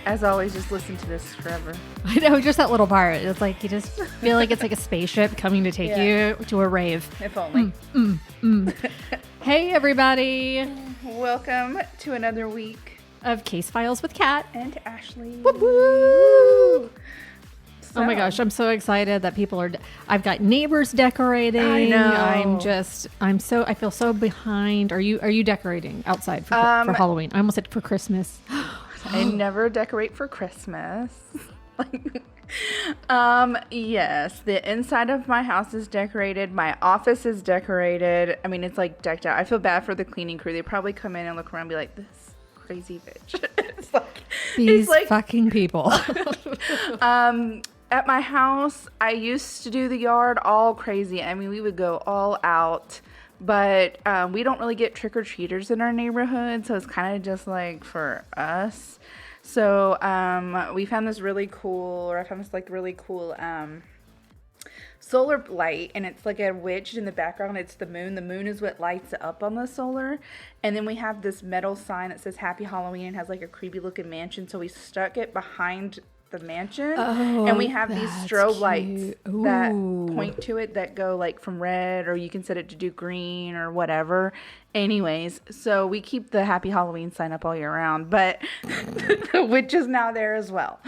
As always, just listen to this forever. I know, just that little part. It's like you just feel like it's like a spaceship coming to take you to a rave. If only. Hey, everybody. Welcome to another week Of Case Files with Kat. and Ashley. Woo! So, Oh my gosh, I'm so excited that people are. I've got neighbors decorating. I know. I feel so behind. Are you decorating outside for Halloween? I almost said for Christmas. I never decorate for Christmas. Yes, the inside of my house is decorated. My office is decorated. I mean, it's like decked out. I feel bad for the cleaning crew. They probably come in and look around and be like, this crazy bitch. These fucking people. At my house, I used to do the yard all crazy. I mean, we would go all out, but we don't really get trick-or-treaters in our neighborhood, so it's kind of just like for us. So I found this really cool solar light, and it's like a witch in the background. It's the moon. The moon is what lights up on the solar. And then we have this metal sign that says Happy Halloween and has like a creepy looking mansion. So we stuck it behind the mansion, and we have these strobe lights that point to it that go like from red, or you can set it to do green or whatever. Anyways, so we keep the Happy Halloween sign up all year round, but the witch is now there as well.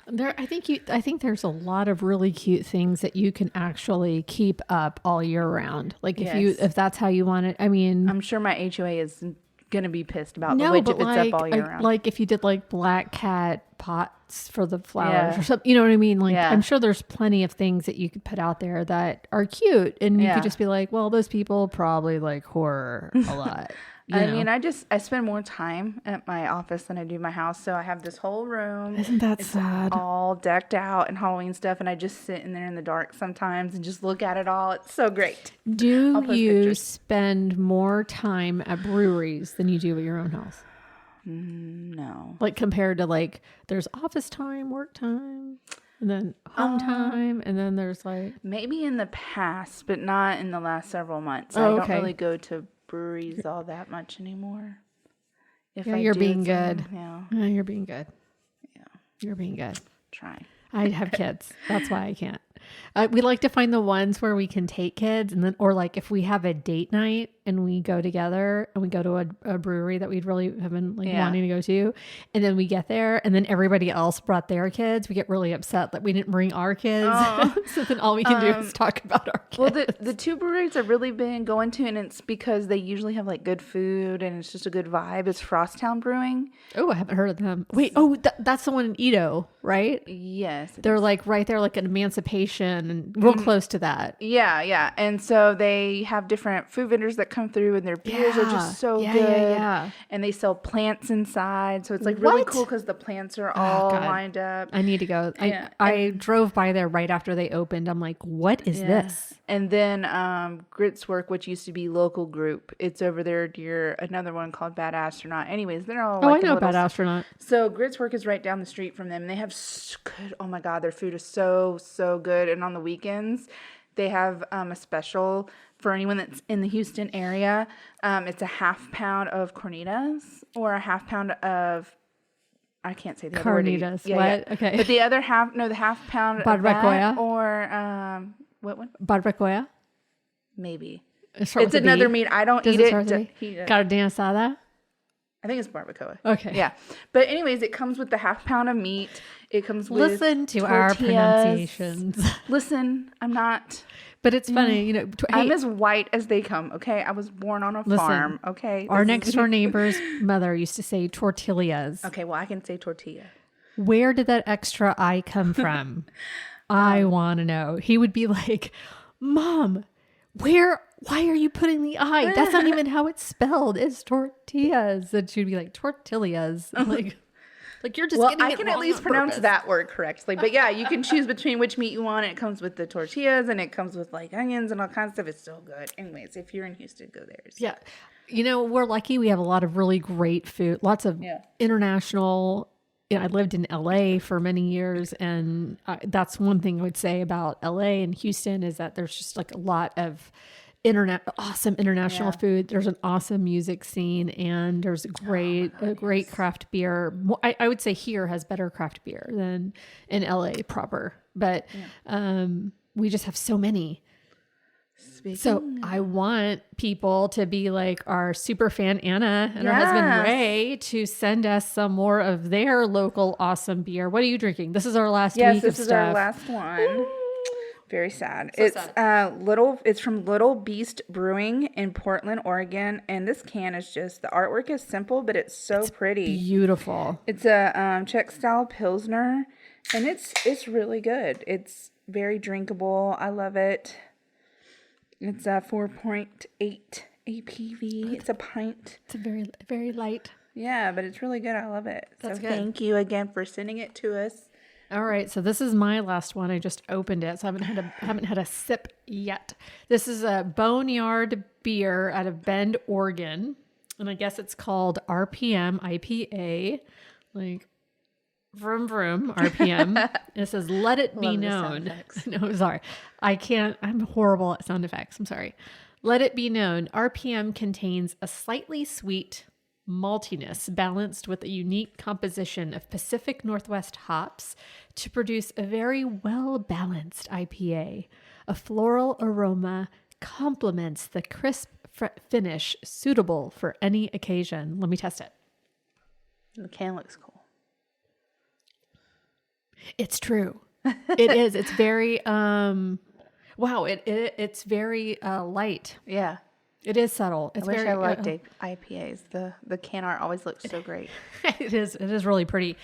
I think there's a lot of really cute things that you can actually keep up all year round. Like if that's how you want it. I mean, I'm sure my HOA is gonna be pissed about the witch if it's up all year round. Like if you did like black cat pots for the flowers or something, you know what I mean? Like I'm sure there's plenty of things that you could put out there that are cute, and you could just be like, well, those people probably like horror a lot. I mean, I spend more time at my office than I do my house, so I have this whole room. Isn't that sad? All decked out and Halloween stuff, and I just sit in there in the dark sometimes and just look at it all. It's so great. Do you spend more time at breweries than you do at your own house? No. Like compared to like, there's office time, work time, and then home time, and then there's like... Maybe in the past, but not in the last several months. I don't really go to breweries all that much anymore. You're being good. Yeah. You're being good. Yeah. You're being good. Trying. I have kids. That's why I can't. We like to find the ones where we can take kids, and then, or like if we have a date night and we go together and we go to a brewery that we'd really have been like wanting to go to, and then we get there and then everybody else brought their kids, we get really upset that we didn't bring our kids. So then all we can do is talk about our kids. Well, the two breweries I've really been going to, and it's because they usually have like good food and it's just a good vibe, is Frosttown Brewing. Oh, I haven't heard of them. Wait, that's the one in Edo, right? Yes. They're like right there, like an Emancipation, and real close to that. Yeah. And so they have different food vendors that come through, and their beers are just so good. Yeah. And they sell plants inside. So it's like really cool because the plants are all lined up. I need to go. Yeah. I drove by there right after they opened. I'm like, what is this? And then Grits Work, which used to be Local Group. It's over there near another one called Bad Astronaut. Anyways, they're all I know Bad Astronaut. So Grits Work is right down the street from them. And they have good, oh my God, their food is so good. And on the weekends, they have a special for anyone that's in the Houston area. It's a half pound of cornitas or a half pound of, I can't say the other word. Carnitas. What? Yeah. Okay. But the other half, the half pound of that, or what one? Barbacoa? Maybe. It's another meat. I don't eat it. Carne asada? I think it's barbacoa. Okay. Yeah. But anyways, it comes with the half pound of meat. It comes with Listen to tortillas. our pronunciations. Listen, I'm not. But it's funny, you know. I'm as white as they come, okay? I was born on a farm, okay? Our next door neighbor's mother used to say tortillas. Okay, well, I can say tortilla. Where did that extra I come from? I want to know. He would be like, Mom, why are you putting the I? That's not even how it's spelled. It's tortillas. And she'd be like, tortillas. Like you're just getting it wrong. Well, I can at least pronounce that word correctly. But yeah, you can choose between which meat you want. It comes with the tortillas, and it comes with like onions and all kinds of stuff. It's so good. Anyways, if you're in Houston, go there. So. Yeah. You know, we're lucky. We have a lot of really great food. Lots of international. You know, I lived in LA for many years, and that's one thing I would say about LA and Houston is that there's just like a lot of awesome international food. There's an awesome music scene, and there's a great craft beer. I would say here has better craft beer than in LA proper, but we just have so many. So I want people to be like our super fan Anna and her husband Ray to send us some more of their local awesome beer. What are you drinking? This is our last week of stuff. Yes, this is our last one. Very sad. It's it's from Little Beast Brewing in Portland, Oregon, and this can is just, the artwork is simple, but it's so pretty. Beautiful. It's a Czech style Pilsner, and it's really good. It's very drinkable. I love it. It's a 4.8 APV. It's a pint. It's a very, very light. Yeah, but it's really good. I love it. That's good. Thank you again for sending it to us. All right, so this is my last one. I just opened it, so I haven't had a sip yet. This is a Boneyard beer out of Bend, Oregon, and I guess it's called RPM IPA, like vroom vroom RPM. It says "Let it be known." No, sorry, I can't. I'm horrible at sound effects. I'm sorry. Let it be known, RPM contains a slightly sweet maltiness balanced with a unique composition of Pacific Northwest hops to produce a very well-balanced IPA. A floral aroma complements the crisp finish suitable for any occasion. Let me test it. The can looks cool. It's true. It is. It's very, wow, it's very light. Yeah. It is subtle. It's I wish I liked IPAs. The can art always looks so great. It is really pretty.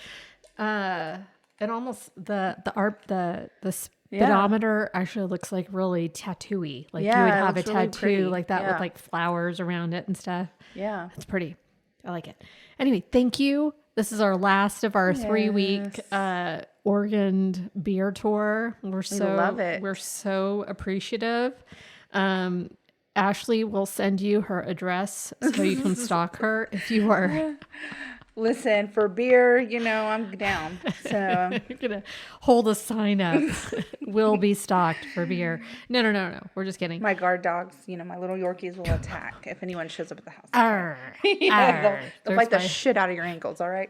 And almost the speedometer actually looks like really tattooy. Like you would have a tattoo really like that with like flowers around it and stuff. Yeah. It's pretty. I like it. Anyway, thank you. This is our last of our 3-week Oregon beer tour. We love it. We're so appreciative. Ashley will send you her address so you can stalk her if you are. Listen, for beer, I'm down. So you're going to hold a sign up. Will be stalked for beer. No. We're just kidding. My guard dogs, my little Yorkies will attack if anyone shows up at the house. They'll bite the shit out of your ankles, all right?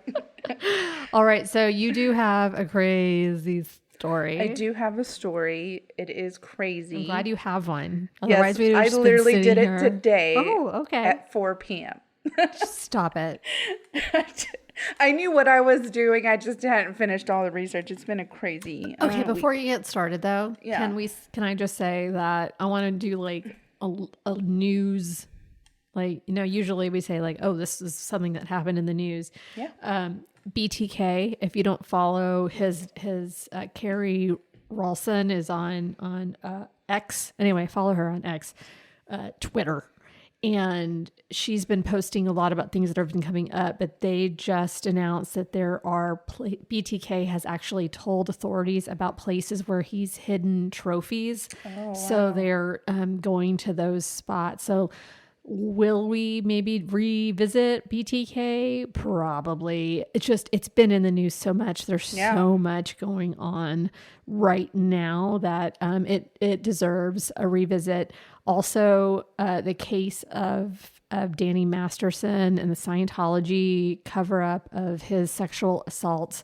All right. So you do have a crazy story. I do have a story. It is crazy. I'm glad you have one. Otherwise, I literally did it today. Oh, okay. At 4 p.m. Stop it. I knew what I was doing. I just hadn't finished all the research. It's been a crazy. Okay, before you get started though, can I just say that I want to do like a news, like, usually we say like, oh, this is something that happened in the news. Yeah. BTK, if you don't follow his Carrie Ralston is on X. Anyway, follow her on X, Twitter. And she's been posting a lot about things that have been coming up, but they just announced that BTK has actually told authorities about places where he's hidden trophies. Oh, wow. So they're going to those spots. So will we maybe revisit BTK? Probably. It's been in the news so much. There's so much going on right now that it deserves a revisit. Also, the case of Danny Masterson and the Scientology cover-up of his sexual assaults.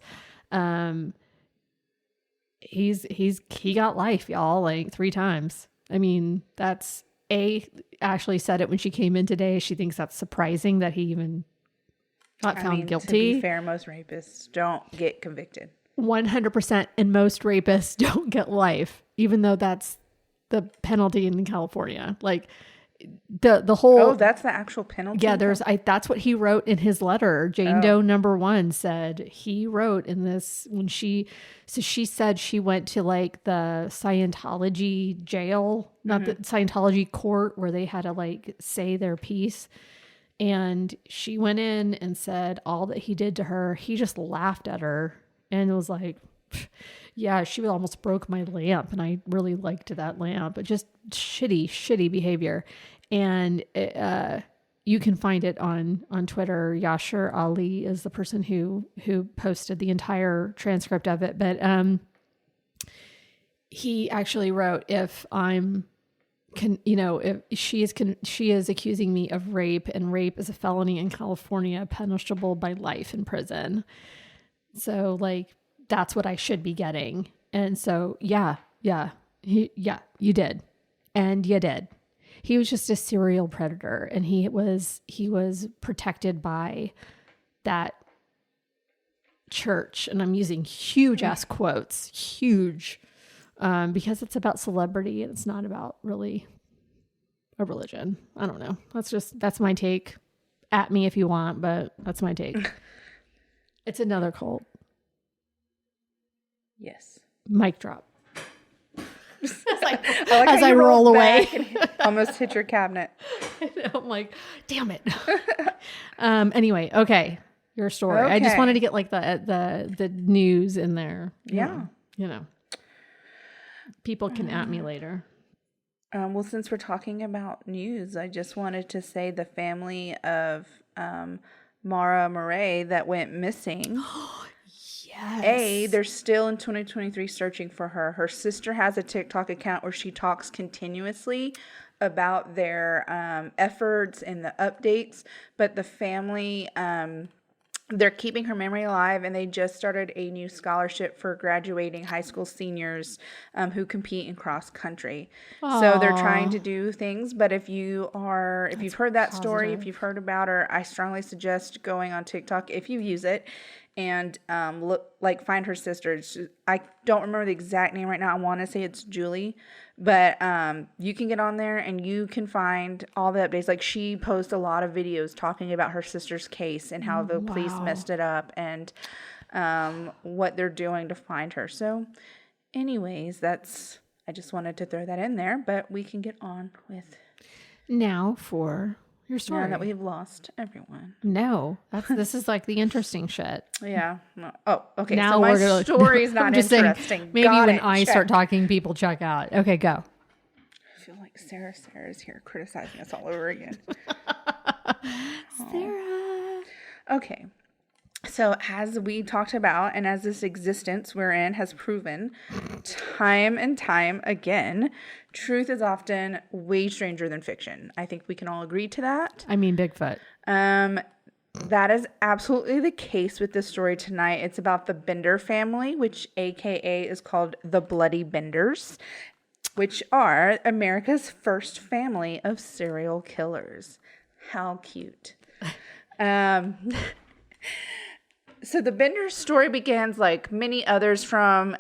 He got life, y'all, like 3 times. I mean, that's Ashley said it when she came in today. She thinks that's surprising that he even got found guilty. To be fair, most rapists don't get convicted. 100%. And most rapists don't get life, even though that's the penalty in California. Like the whole. Oh, that's the actual penalty. Yeah, that's what he wrote in his letter. Jane Doe #1 said he wrote in this when she said she went to like the Scientology jail, not the Scientology court where they had to like say their piece. And she went in and said all that he did to her. He just laughed at her and was like, yeah, she almost broke my lamp and I really liked that lamp. But just shitty behavior. And you can find it on Twitter. Yashir Ali is the person who posted the entire transcript of it. But he actually wrote, if I'm if she is accusing me of rape, and rape is a felony in California, punishable by life in prison. So like, that's what I should be getting. And so, you did. And you did. He was just a serial predator, and he was protected by that church. And I'm using huge ass quotes, huge, because it's about celebrity and it's not about really a religion. I don't know. That's my take. At me if you want, but that's my take. It's another cult. Yes. Mic drop. As I roll away. Almost hit your cabinet. I'm like, damn it. Anyway, okay. Your story. Okay. I just wanted to get like the news in there. Yeah. People can at me later. Well, since we're talking about news, I just wanted to say the family of Mara Murray that went missing. Yes. They're still in 2023 searching for her. Her sister has a TikTok account where she talks continuously about their efforts and the updates. But the family, they're keeping her memory alive, and they just started a new scholarship for graduating high school seniors who compete in cross country. Aww. So they're trying to do things. But if you've heard that story, if you've heard about her, I strongly suggest going on TikTok if you use it. And find her sister. I don't remember the exact name right now. I want to say it's Julie, but you can get on there and you can find all the updates. Like, she posts a lot of videos talking about her sister's case and how the police messed it up, and what they're doing to find her. So, anyways, I just wanted to throw that in there, but we can get on with now for your story. Now that we've lost everyone. No, this is like the interesting shit. Yeah. Oh, okay. Now so my story's not interesting. Saying, maybe when I start talking, people check out. Okay, go. I feel like Sarah's here criticizing us all over again. Sarah. Okay. So as we talked about, and as this existence we're in has proven time and time again, truth is often way stranger than fiction. I think we can all agree to that. I mean, Bigfoot. That is absolutely the case with this story tonight. It's about the Bender family, which AKA is called the Bloody Benders, which are America's first family of serial killers. How cute. So the Bender story begins, like many others from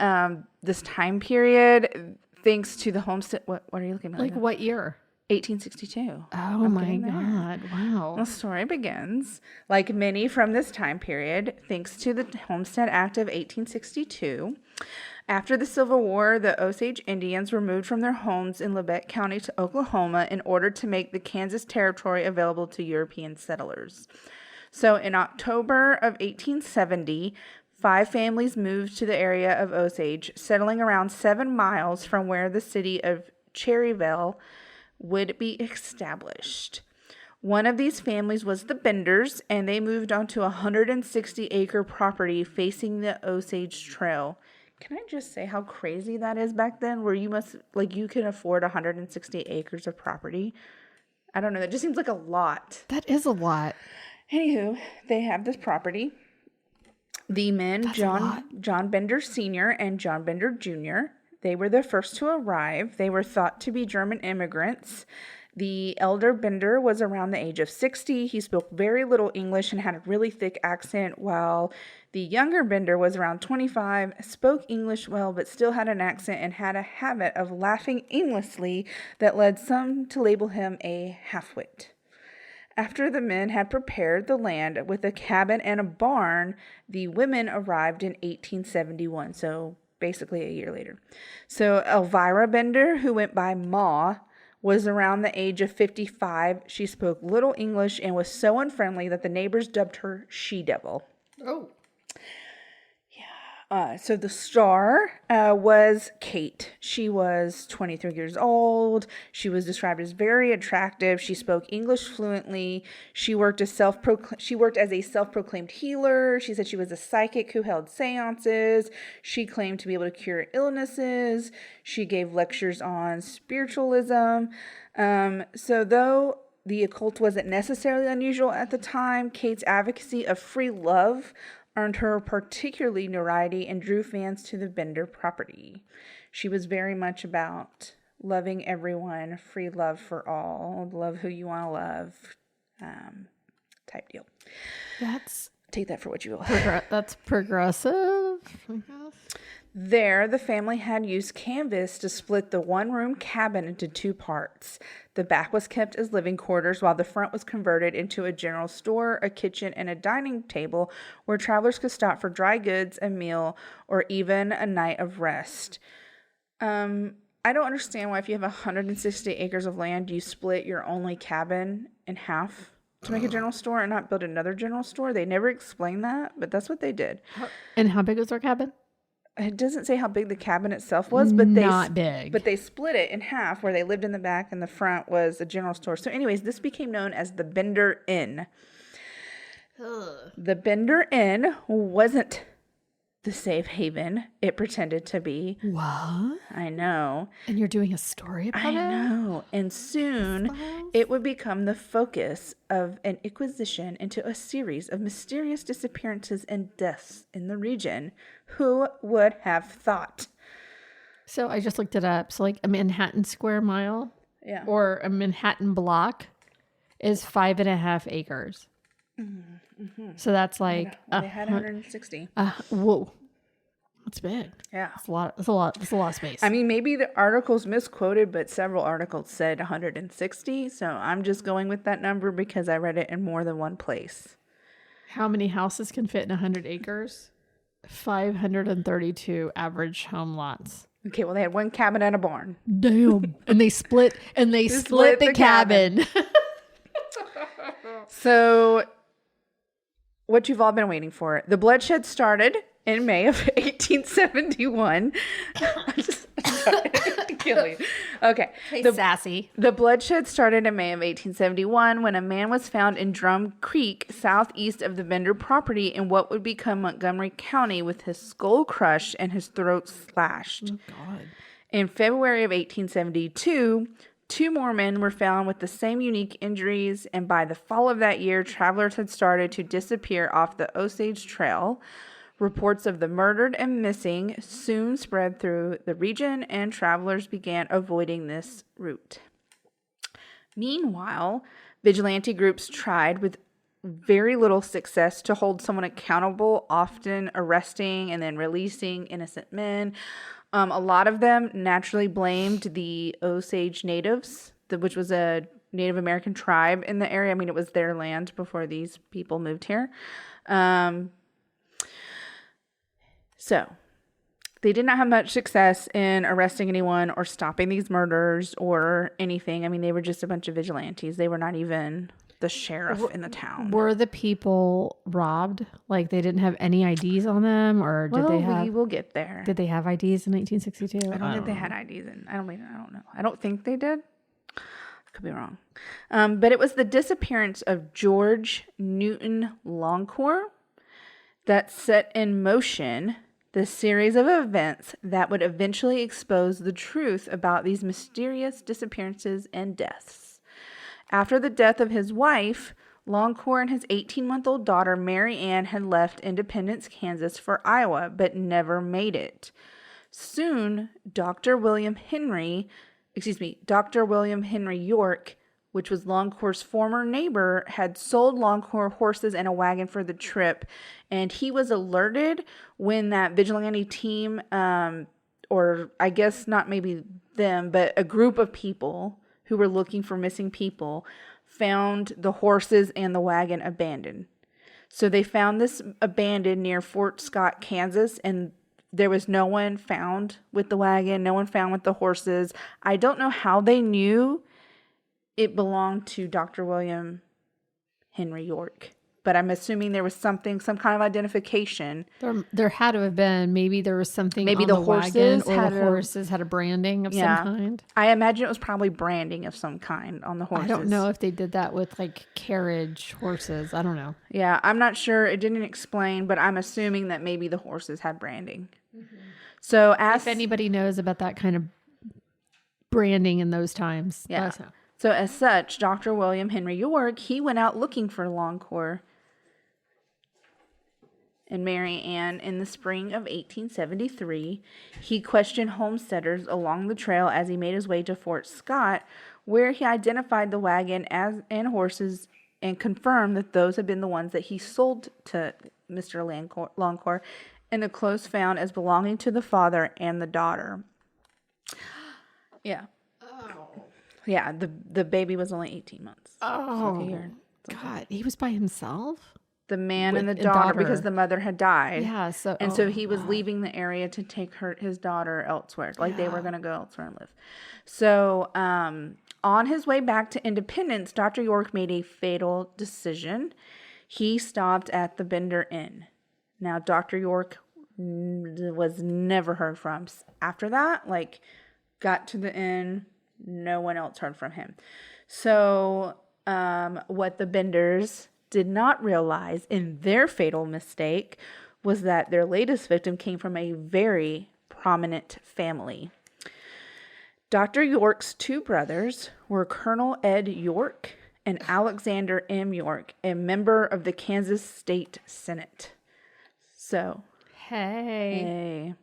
this time period, thanks to the homestead. What are you looking at? Like what year? 1862. Oh my God. Wow. The story begins, like many from this time period, thanks to the Homestead Act of 1862. After the Civil War, the Osage Indians were moved from their homes in Labette County to Oklahoma in order to make the Kansas Territory available to European settlers. So in October of 1870, 5 families moved to the area of Osage, settling around 7 miles from where the city of Cherryville would be established. One of these families was the Benders, and they moved onto a 160-acre property facing the Osage Trail. Can I just say how crazy that is back then, where you can afford 160 acres of property? I don't know. That just seems like a lot. That is a lot. Anywho, they have this property. The men, John Bender Sr. and John Bender Jr., they were the first to arrive. They were thought to be German immigrants. The elder Bender was around the age of 60. He spoke very little English and had a really thick accent, while the younger Bender was around 25, spoke English well, but still had an accent and had a habit of laughing aimlessly that led some to label him a half-wit. After the men had prepared the land with a cabin and a barn, the women arrived in 1871, so basically a year later. So Elvira Bender, who went by Ma, was around the age of 55. She spoke little English and was so unfriendly that the neighbors dubbed her She-Devil. Oh. So the star was Kate. She was 23 years old. She was described as very attractive. She spoke English fluently. She worked as a self-proclaimed healer. She said she was a psychic who held seances. She claimed to be able to cure illnesses. She gave lectures on spiritualism. So though the occult wasn't necessarily unusual at the time, Kate's advocacy of free love earned her particularly notoriety and drew fans to the Bender property. She was very much about loving everyone, free love for all, love who you want to love, type deal. Take that for what you will. That's progressive, I guess. There, the family had used canvas to split the one-room cabin into two parts. The back was kept as living quarters, while the front was converted into a general store, a kitchen, and a dining table where travelers could stop for dry goods, a meal, or even a night of rest. I don't understand why if you have 160 acres of land, you split your only cabin in half to make a general store and not build another general store. They never explained that, but that's what they did. And how big was our cabin? It doesn't say how big the cabin itself was, but not big. But they split it in half, where they lived in the back and the front was a general store. So, anyways, this became known as the Bender Inn. Ugh. The Bender Inn wasn't the safe haven it pretended to be. What? I know. And you're doing a story about it? I know. And soon it would become the focus of an inquisition into a series of mysterious disappearances and deaths in the region. Who would have thought? So I just looked it up. So like a Manhattan square mile or a Manhattan block is 5.5 acres. Mm-hmm. So that's like they had 160. Whoa, that's big. Yeah, that's a lot. That's a lot. That's a lot of space. I mean, maybe the article's misquoted, but several articles said 160. So I'm just going with that number because I read it in more than one place. How many houses can fit in 100 acres? 532 average home lots. Okay, well they had one cabin and a barn. Damn, and they split the cabin. So, what you've all been waiting for. The bloodshed started in May of 1871. Okay. Sassy. The bloodshed started in May of 1871 when a man was found in Drum Creek, southeast of the Bender property in what would become Montgomery County, with his skull crushed and his throat slashed. Oh, God. In February of 1872, 2 more men were found with the same unique injuries, and by the fall of that year, travelers had started to disappear off the Osage Trail. Reports of the murdered and missing soon spread through the region, and travelers began avoiding this route. Meanwhile, vigilante groups tried with very little success to hold someone accountable, often arresting and then releasing innocent men. A lot of them naturally blamed the Osage natives, which was a Native American tribe in the area. I mean, it was their land before these people moved here. So they did not have much success in arresting anyone or stopping these murders or anything. I mean, they were just a bunch of vigilantes. They were not even the sheriff in the town. Were the people robbed? Like they didn't have any IDs on them, or did they have? We will get there. Did they have IDs in 1862? I don't think they had IDs in. I don't know. I don't think they did. I could be wrong. But it was the disappearance of George Newton Longcore that set in motion the series of events that would eventually expose the truth about these mysterious disappearances and deaths. After the death of his wife, Longcore and his 18-month-old daughter, Mary Ann, had left Independence, Kansas for Iowa, but never made it. Soon, Dr. William Henry York, which was Longcore's former neighbor, had sold Longcore horses and a wagon for the trip, and he was alerted when that vigilante team, or I guess not maybe them, but a group of people who were looking for missing people, found the horses and the wagon abandoned. So they found this abandoned near Fort Scott, Kansas, and there was no one found with the wagon, no one found with the horses. I don't know how they knew it belonged to Dr. William Henry York, but I'm assuming there was some kind of identification. There had to have been. Maybe there was something Maybe on the the horses wagon, or had the horses had a branding of some kind. I imagine it was probably branding of some kind on the horses. I don't know if they did that with like carriage horses. I don't know. Yeah, I'm not sure. It didn't explain, but I'm assuming that maybe the horses had branding. Mm-hmm. So if anybody knows about that kind of branding in those times. Yeah. So as such, Dr. William Henry York, he went out looking for Longcore and Mary Ann in the spring of 1873. He questioned homesteaders along the trail as he made his way to Fort Scott, where he identified the wagon and horses and confirmed that those had been the ones that he sold to Mr. Longcore, and the clothes found as belonging to the father and the daughter. Yeah. Oh. Yeah, the baby was only 18 months. Oh, God. He was by himself? The man and the daughter, because the mother had died. Yeah. So he was leaving the area to take his daughter elsewhere. Like they were going to go elsewhere and live. So on his way back to Independence, Dr. York made a fatal decision. He stopped at the Bender Inn. Now, Dr. York was never heard from. After that, got to the inn, no one else heard from him. So what the Benders did not realize in their fatal mistake was that their latest victim came from a very prominent family. Dr. York's two brothers were Colonel Ed York and Alexander M. York, a member of the Kansas State Senate. So, hey.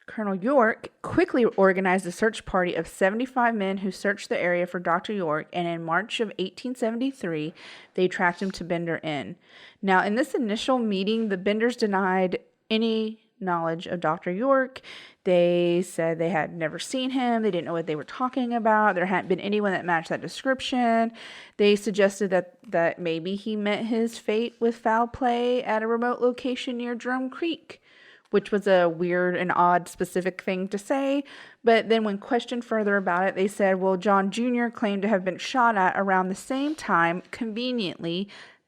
Colonel York quickly organized a search party of 75 men who searched the area for Dr. York, and in March of 1873, they tracked him to Bender Inn. Now, in this initial meeting, the Benders denied any knowledge of Dr. York. They said they had never seen him. They didn't know what they were talking about. There hadn't been anyone that matched that description. They suggested that maybe he met his fate with foul play at a remote location near Drum Creek, which was a weird and odd specific thing to say. But then when questioned further about it, they said, well, John Jr. claimed to have been shot at around the same time, conveniently,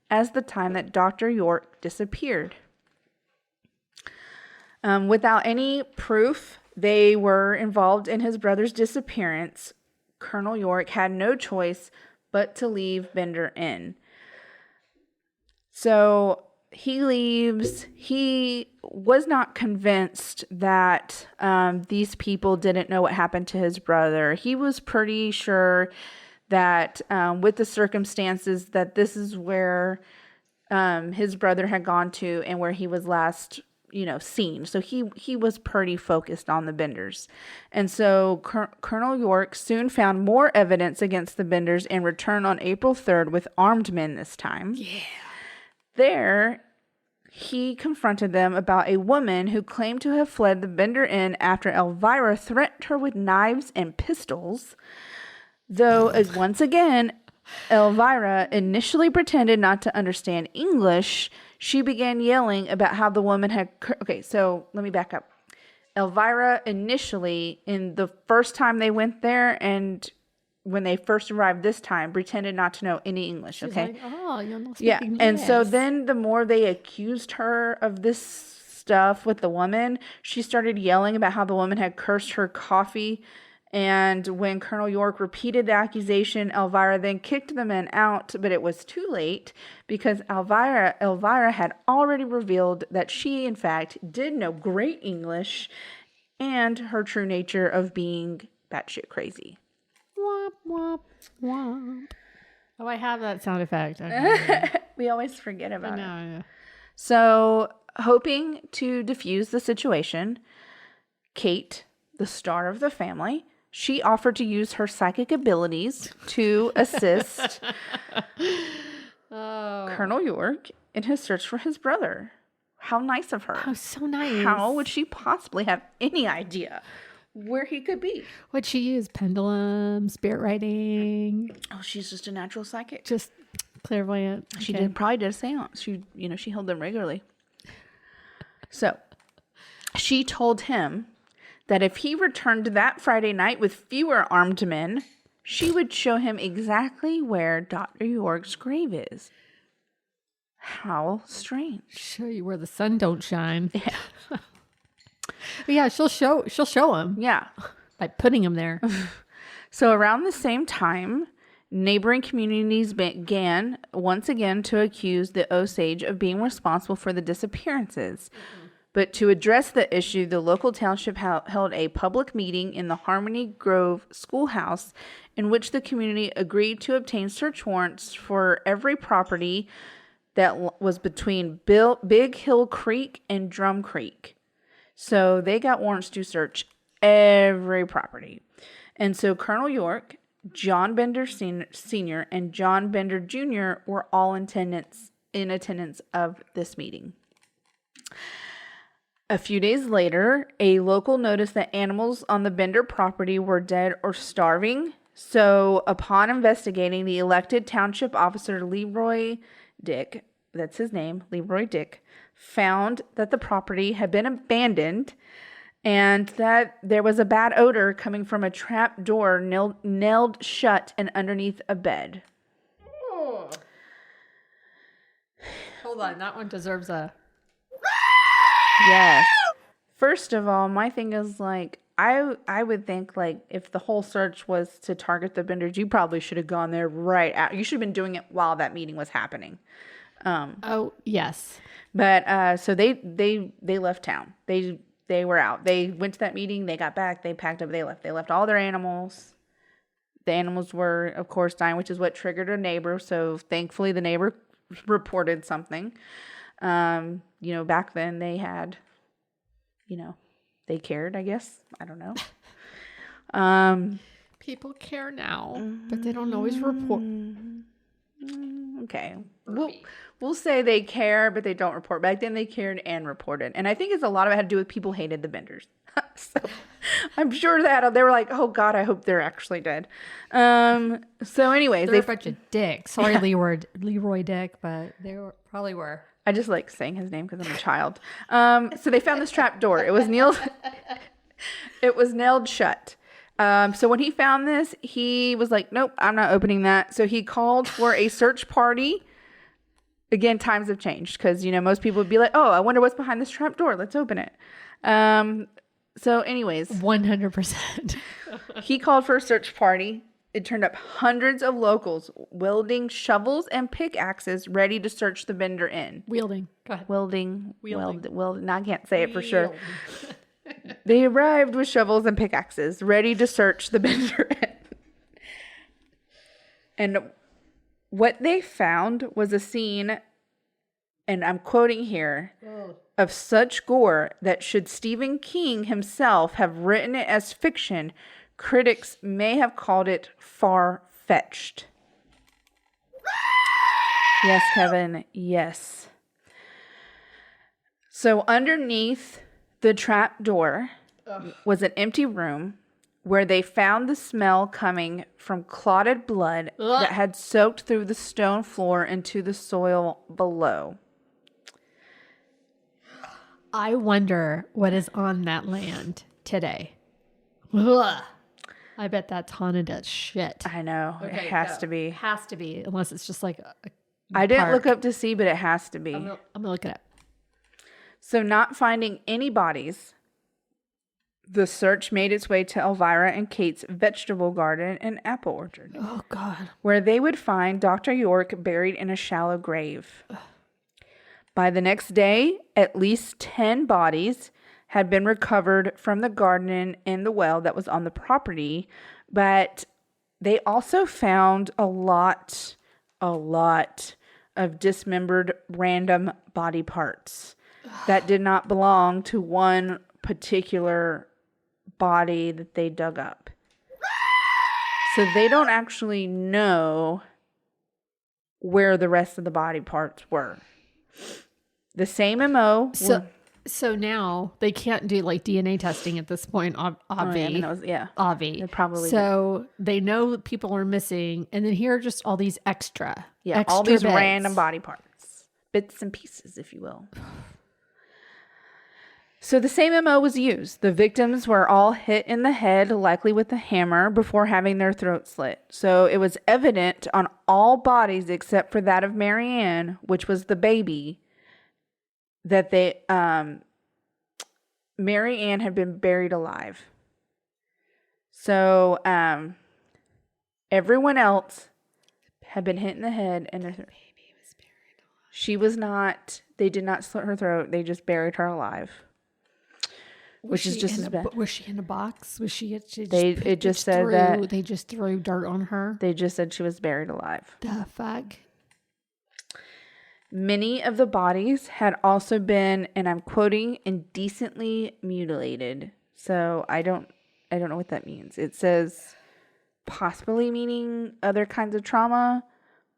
as the time that Dr. York disappeared. Without any proof they were involved in his brother's disappearance, Colonel York had no choice but to leave Bender Inn. So he leaves. He was not convinced that these people didn't know what happened to his brother. He was pretty sure that with the circumstances that this is where his brother had gone to and where he was last seen. So he was pretty focused on the Benders. And so Colonel York soon found more evidence against the Benders and returned on April 3rd with armed men this time. Yeah. There, he confronted them about a woman who claimed to have fled the Bender Inn after Elvira threatened her with knives and pistols. Though, once again, Elvira initially pretended not to understand English, she began yelling about how the woman had... Okay, so let me back up. Elvira initially, in the first time they went there and when they first arrived this time, pretended not to know any English, okay? She's like, oh, you're not speaking English. And so then the more they accused her of this stuff with the woman, she started yelling about how the woman had cursed her coffee. And when Colonel York repeated the accusation, Elvira then kicked the men out, but it was too late because Elvira had already revealed that she, in fact, did know great English and her true nature of being batshit crazy. Womp, womp, womp. Oh, I have that sound effect. We always forget about it. Yeah. So, hoping to diffuse the situation, Kate, the star of the family, she offered to use her psychic abilities to assist Colonel York in his search for his brother. How nice of her. Oh, so nice. How would she possibly have any idea where he could be? What'd she use? Pendulum, spirit writing? Oh, she's just a natural psychic. Just clairvoyant. She probably did a seance. She held them regularly. So, she told him that if he returned that Friday night with fewer armed men, she would show him exactly where Dr. York's grave is. How strange. Show you where the sun don't shine. Yeah, she'll show him. Yeah. By putting him there. So around the same time, neighboring communities began once again to accuse the Osage of being responsible for the disappearances. But to address the issue, the local township held a public meeting in the Harmony Grove schoolhouse in which the community agreed to obtain search warrants for every property that was between Big Hill Creek and Drum Creek. So they got warrants to search every property. And so Colonel York, John Bender Sr., and John Bender Jr. were all in attendance of this meeting. A few days later, a local noticed that animals on the Bender property were dead or starving. So upon investigating, the elected township officer Leroy Dick, that's his name, Leroy Dick, found that the property had been abandoned and that there was a bad odor coming from a trap door nailed shut and underneath a bed. Oh. Hold on, that one deserves a... Yes. First of all, my thing is like, I would think like if the whole search was to target the Benders, you probably should have gone there right out. You should have been doing it while that meeting was happening. Oh, yes. But so they left town. They were out. They went to that meeting. They got back. They packed up. They left. They left all their animals. The animals were, of course, dying, which is what triggered a neighbor. So thankfully, the neighbor reported something. Back then they had, they cared, I guess. I don't know. People care now, but they don't always report. Okay. We'll say they care, but they don't report. Back then they cared and reported. And I think it's a lot of it had to do with people hated the Benders. So I'm sure that they were like, oh God, I hope they're actually dead. So anyways. They're a bunch of dicks. Sorry, yeah. Leroy Dick, but they probably were. I just like saying his name because I'm a child. So they found this trap door. It was nailed shut. So when he found this, he was like, nope, I'm not opening that. So he called for a search party. Again, times have changed because, most people would be like, oh, I wonder what's behind this trap door. Let's open it. So anyways. 100%. He called for a search party. It turned up hundreds of locals wielding shovels and pickaxes ready to search the Bender Inn. Wielding. Go ahead. Wielding. I can't say it for sure. They arrived with shovels and pickaxes, ready to search the Bender Inn. And what they found was a scene, and I'm quoting here, of such gore that should Stephen King himself have written it as fiction, critics may have called it far-fetched. Yes, Kevin, yes. So underneath the trap door was an empty room where they found the smell coming from clotted blood that had soaked through the stone floor into the soil below. I wonder what is on that land today. Ugh. I bet that's haunted as shit. I know. Okay, it has to be. Has to be, unless it's just like a I didn't look up to see, but it has to be. I'm gonna look it up. So not finding any bodies, the search made its way to Elvira and Kate's vegetable garden and apple orchard. Oh, God. Where they would find Dr. York buried in a shallow grave. Ugh. By the next day, at least 10 bodies had been recovered from the garden and the well that was on the property, but they also found a lot of dismembered random body parts that did not belong to one particular body that they dug up. So they don't actually know where the rest of the body parts were. The same MO. So now they can't do like DNA testing at this point, obvi. They probably so they know people are missing, and then here are just all these extra all these bits. Random body parts, bits and pieces, if you will. So the same MO was used. The victims were all hit in the head, likely with a hammer, before having their throats slit. So it was evident on all bodies except for that of Mary Ann, which was the baby, that Mary Ann had been buried alive. So everyone else had been hit in the head, and their baby was buried alive. She was not. They did not slit her throat. They just buried her alive. Which is just as bad. Was she in a box? Was she? It just said that they just threw dirt on her. They just said she was buried alive. The fuck. Many of the bodies had also been, and I'm quoting, indecently mutilated. So I don't know what that means. It says possibly meaning other kinds of trauma,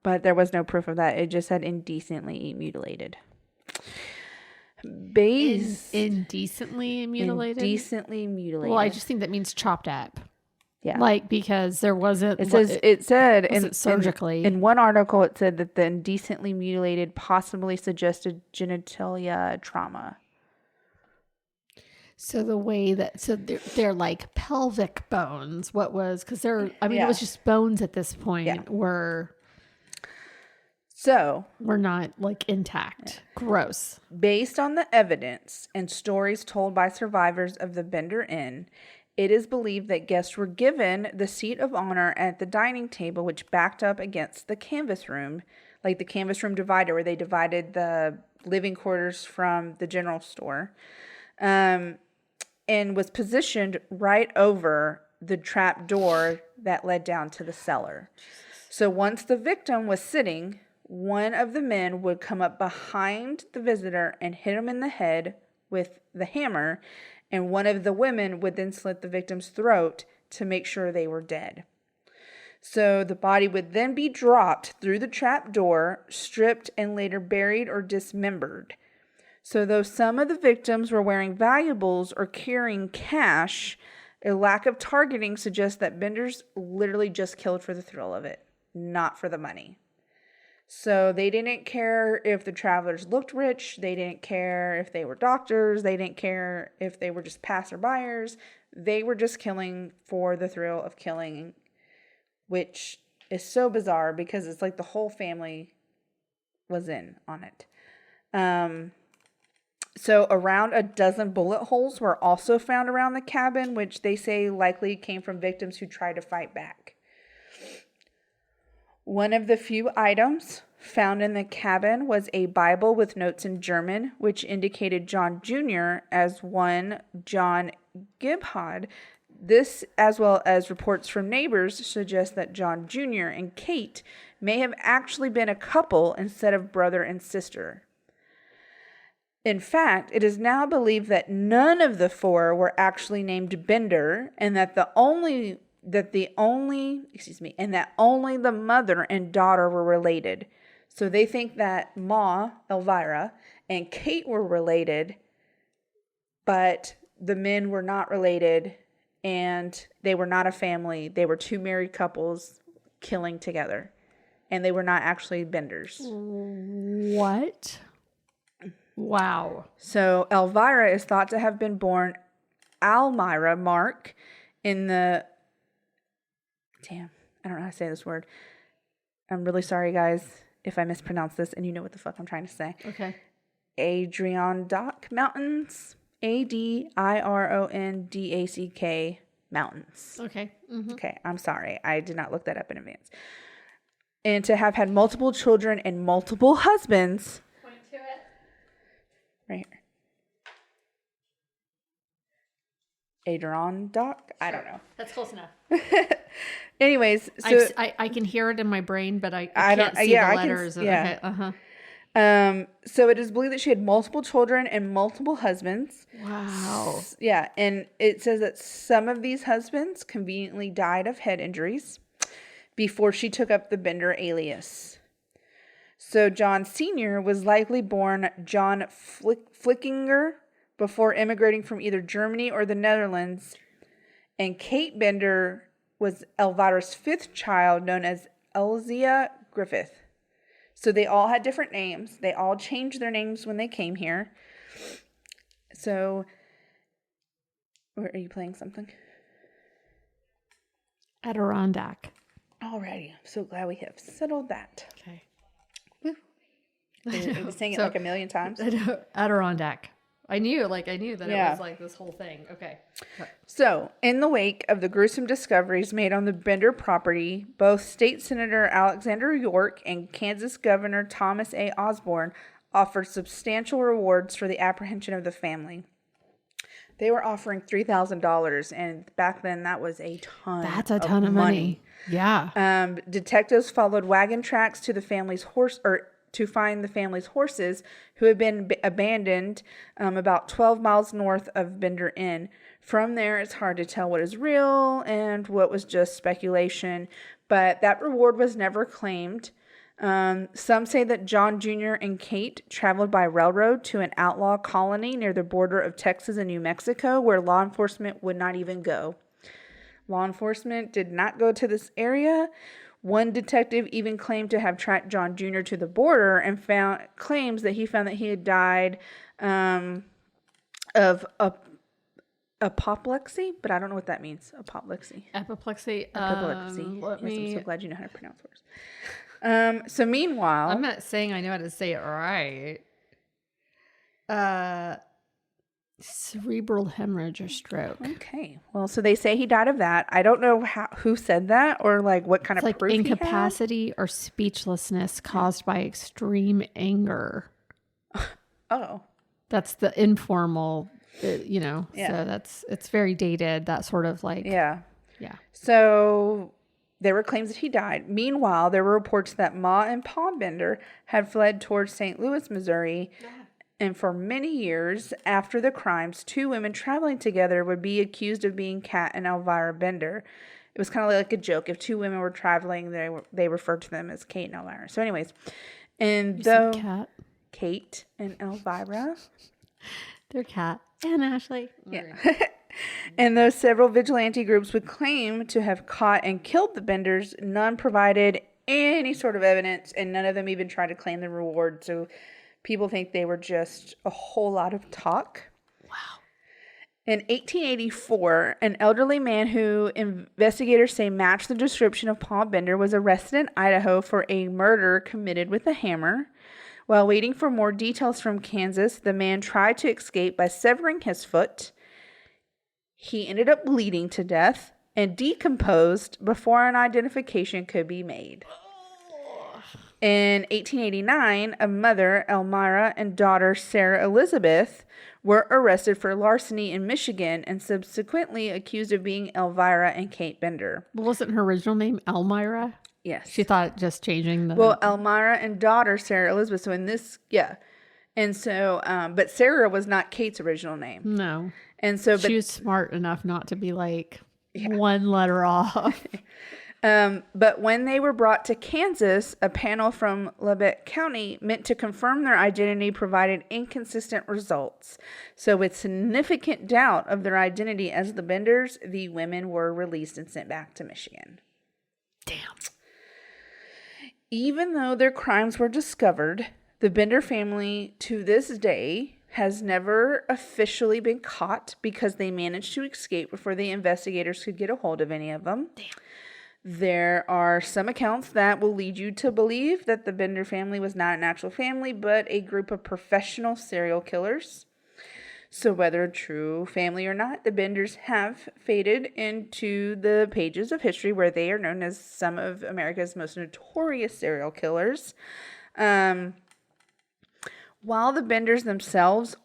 but there was no proof of that. It just said indecently mutilated. Indecently mutilated? Indecently mutilated. Well, I just think that means chopped up. Yeah. Like, because there wasn't... It said surgically. In one article, it said that the indecently mutilated possibly suggested genitalia trauma. So the way that... So they're like pelvic bones. Because they're... I mean, it was just bones at this point were not like intact. Yeah. Gross. Based on the evidence and stories told by survivors of the Bender Inn, it is believed that guests were given the seat of honor at the dining table, which backed up against the canvas room, like the canvas room divider where they divided the living quarters from the general store, and was positioned right over the trap door that led down to the cellar. So once the victim was sitting, one of the men would come up behind the visitor and hit him in the head with the hammer, and one of the women would then slit the victim's throat to make sure they were dead. So the body would then be dropped through the trap door, stripped, and later buried or dismembered. So though some of the victims were wearing valuables or carrying cash, a lack of targeting suggests that Benders literally just killed for the thrill of it, not for the money. So they didn't care if the travelers looked rich. They didn't care if they were doctors. They didn't care if they were just passerbyers. They were just killing for the thrill of killing, which is so bizarre because it's like the whole family was in on it. So around a dozen bullet holes were also found around the cabin, which they say likely came from victims who tried to fight back. One of the few items found in the cabin was a Bible with notes in German, which indicated John Jr. as one John Gibhod. This, as well as reports from neighbors, suggest that John Jr. and Kate may have actually been a couple instead of brother and sister. In fact, it is now believed that none of the four were actually named Bender, and that only the mother and daughter were related. So they think that Ma, Elvira, and Kate were related, but the men were not related, and they were not a family. They were two married couples killing together, and they were not actually Benders. What? Wow. So Elvira is thought to have been born Almira Mark in the... Damn, I don't know how to say this word. I'm really sorry, guys, if I mispronounce this, and you know what the fuck I'm trying to say. Okay. Adirondack Mountains. Adirondack Mountains. Okay. Mm-hmm. Okay, I'm sorry. I did not look that up in advance. And to have had multiple children and multiple husbands... Point to it. Right here. Adirondack? I don't know. That's close enough. Anyways, so I can hear it in my brain, but I can't see the letters. Okay. So it is believed that she had multiple children and multiple husbands. Wow. Yeah, and it says that some of these husbands conveniently died of head injuries before she took up the Bender alias. So John Sr. was likely born John Flickinger before immigrating from either Germany or the Netherlands, and Kate Bender was Elvira's fifth child, known as Elzia Griffith. So they all had different names. They all changed their names when they came here. So, are you playing something? Adirondack. Alrighty. I'm so glad we have settled that. Okay. We've been saying it like a million times. Adirondack. I knew that it was like this whole thing. Okay. So, in the wake of the gruesome discoveries made on the Bender property, both State Senator Alexander York and Kansas Governor Thomas A. Osborne offered substantial rewards for the apprehension of the family. They were offering $3,000, and back then that was a ton. That's a ton of money. Yeah. Detectives followed wagon tracks to the family's to find the family's horses, who had been abandoned about 12 miles north of Bender Inn. From there, it's hard to tell what is real and what was just speculation, but that reward was never claimed. Some say that John Jr. and Kate traveled by railroad to an outlaw colony near the border of Texas and New Mexico, where law enforcement would not even go. Law enforcement did not go to this area. One detective even claimed to have tracked John Jr. to the border and claims that he found that he had died of apoplexy, but I don't know what that means. Apoplexy. Apoplexy. I'm so glad you know how to pronounce words. So meanwhile, I'm not saying I know how to say it right. Cerebral hemorrhage or stroke. Okay. Well, so they say he died of that. I don't know who said that or like what kind of proof he had. Incapacity or speechlessness caused by extreme anger. Oh. That's the informal, So it's very dated, that sort of like. Yeah. Yeah. So there were claims that he died. Meanwhile, there were reports that Ma and Pa Bender had fled towards St. Louis, Missouri. Yeah. And for many years after the crimes, two women traveling together would be accused of being Kat and Elvira Bender. It was kind of like a joke. If two women were traveling, they referred to them as Kate and Elvira. So anyways, and though Kate and Elvira, they're Kat and Ashley. Yeah. And though several vigilante groups would claim to have caught and killed the Benders, none provided any sort of evidence, and none of them even tried to claim the reward. So people think they were just a whole lot of talk. Wow. In 1884, an elderly man who investigators say matched the description of Paul Bender was arrested in Idaho for a murder committed with a hammer. While waiting for more details from Kansas, the man tried to escape by severing his foot. He ended up bleeding to death and decomposed before an identification could be made. In 1889, a mother, Elmira, and daughter, Sarah Elizabeth, were arrested for larceny in Michigan and subsequently accused of being Elvira and Kate Bender. Well, wasn't her original name Elmira? Yes. She thought just changing the... Well, Elmira and daughter, Sarah Elizabeth. So in this, yeah. And so, but Sarah was not Kate's original name. No. And so... she was smart enough not to be like one letter off. But when they were brought to Kansas, a panel from Labette County meant to confirm their identity provided inconsistent results. So with significant doubt of their identity as the Benders, the women were released and sent back to Michigan. Damn. Even though their crimes were discovered, the Bender family to this day has never officially been caught because they managed to escape before the investigators could get a hold of any of them. Damn. There are some accounts that will lead you to believe that the Bender family was not an actual family, but a group of professional serial killers. So whether a true family or not, the Benders have faded into the pages of history where they are known as some of America's most notorious serial killers. While the Benders themselves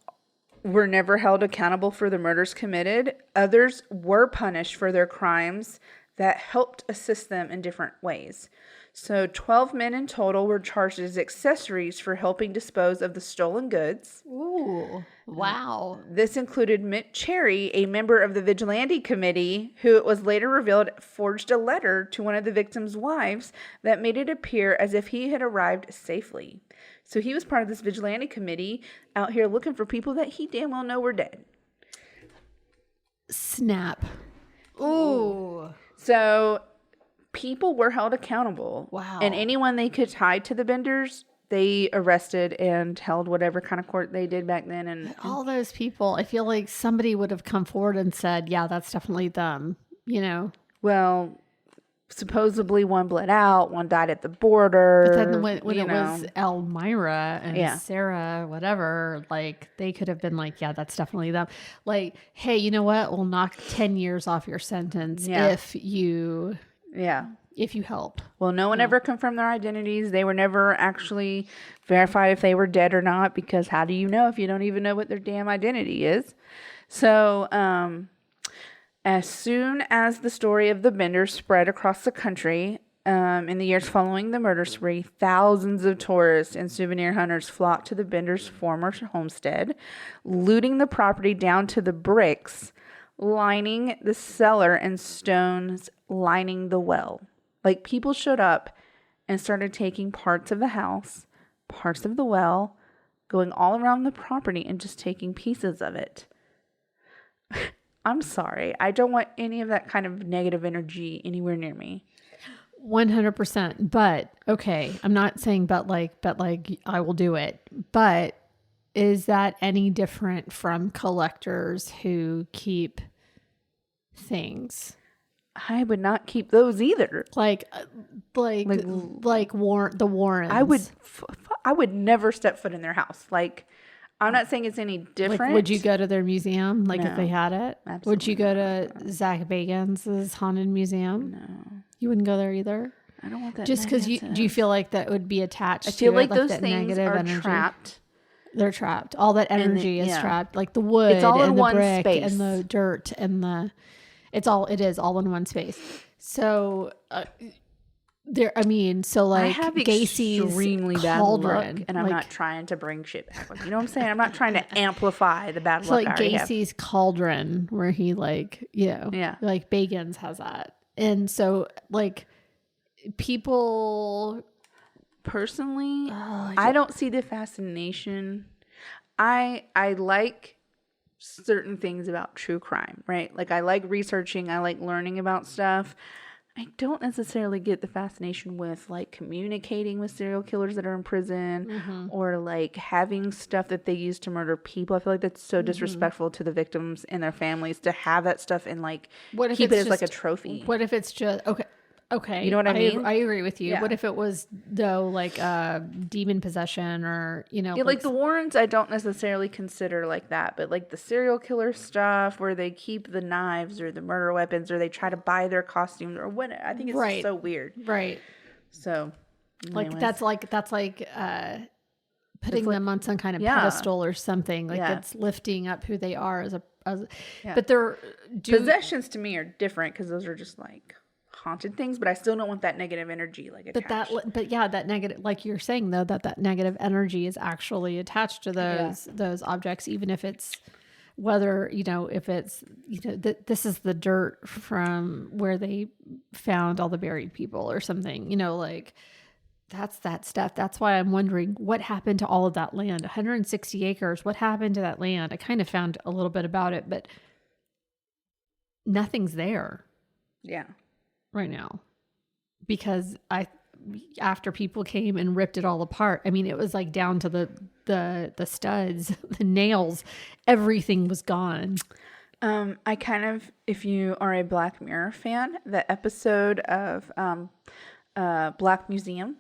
were never held accountable for the murders committed, others were punished for their crimes that helped assist them in different ways. So 12 men in total were charged as accessories for helping dispose of the stolen goods. Ooh, wow. This included Mitt Cherry, a member of the Vigilante Committee, who it was later revealed forged a letter to one of the victims' wives that made it appear as if he had arrived safely. So he was part of this Vigilante Committee out here looking for people that he damn well know were dead. Snap. Ooh. So people were held accountable. Wow. And anyone they could tie to the Benders they arrested and held whatever kind of court they did back then. And all those people, I feel like somebody would have come forward and said, yeah, that's definitely them, you know? well, supposedly one bled out, one died at the border. But then when it was Elmira and Sarah, whatever, like they could have been like, yeah, that's definitely them. Like, hey, you know what? We'll knock 10 years off your sentence if you help. Well, no one ever confirmed their identities. They were never actually verified if they were dead or not, because how do you know if you don't even know what their damn identity is? So, as soon as the story of the Benders spread across the country, in the years following the murder spree, thousands of tourists and souvenir hunters flocked to the Benders' former homestead, looting the property down to the bricks lining the cellar and stones lining the well. Like, people showed up and started taking parts of the house, parts of the well, going all around the property and just taking pieces of it. I'm sorry. I don't want any of that kind of negative energy anywhere near me. 100%. But okay, I'm not saying but like I will do it. But is that any different from collectors who keep things? I would not keep those either. The Warrens. I would never step foot in their house. Like, I'm not saying it's any different. Like, would you go to their museum? Like, No, if they had it? absolutely Would you go to Zach Bagans' Haunted Museum? No. You wouldn't go there either? I don't want that. Just because do you feel like that would be attached to it? I feel like that those things are energy? trapped. They're trapped. All that energy is trapped. Like the wood it's all and in the one brick space. and the dirt and it is all in one space. So I have Gacy's extremely bad cauldron, luck, and I'm not trying to bring shit back. You know what I'm saying? I'm not trying to amplify the bad luck. Like Gacy's cauldron, where he like Bagans has that, and so like people. Personally, I don't see the fascination. I like certain things about true crime, right? Like, I like researching, I like learning about stuff. I don't necessarily get the fascination with like communicating with serial killers that are in prison, or like having stuff that they use to murder people. I feel like that's so disrespectful to the victims and their families to have that stuff and like keep it as like a trophy. What if it's just okay, you know what I mean? I agree with you. Yeah. What if it was though like demon possession or like the Warrens? I don't necessarily consider like that, but like the serial killer stuff where they keep the knives or the murder weapons, or they try to buy their costumes or what? I think it's just so weird, right? So, anyways. that's like putting them on some kind of pedestal or something. Like it's lifting up who they are as a. But they're possessions to me are different because those are just like haunted things, but I still don't want that negative energy attached. That negative, like you're saying though, that negative energy is actually attached to those objects, even if it's whether if it's this is the dirt from where they found all the buried people or something, like that's that stuff. That's why I'm wondering what happened to all of that land. 160 acres. What happened to that land? I kind of found a little bit about it, but nothing's there. Yeah. Right now, because after people came and ripped it all apart, I mean, it was like down to the studs, the nails, everything was gone. I kind of, if you are a Black Mirror fan, the episode of Black Museum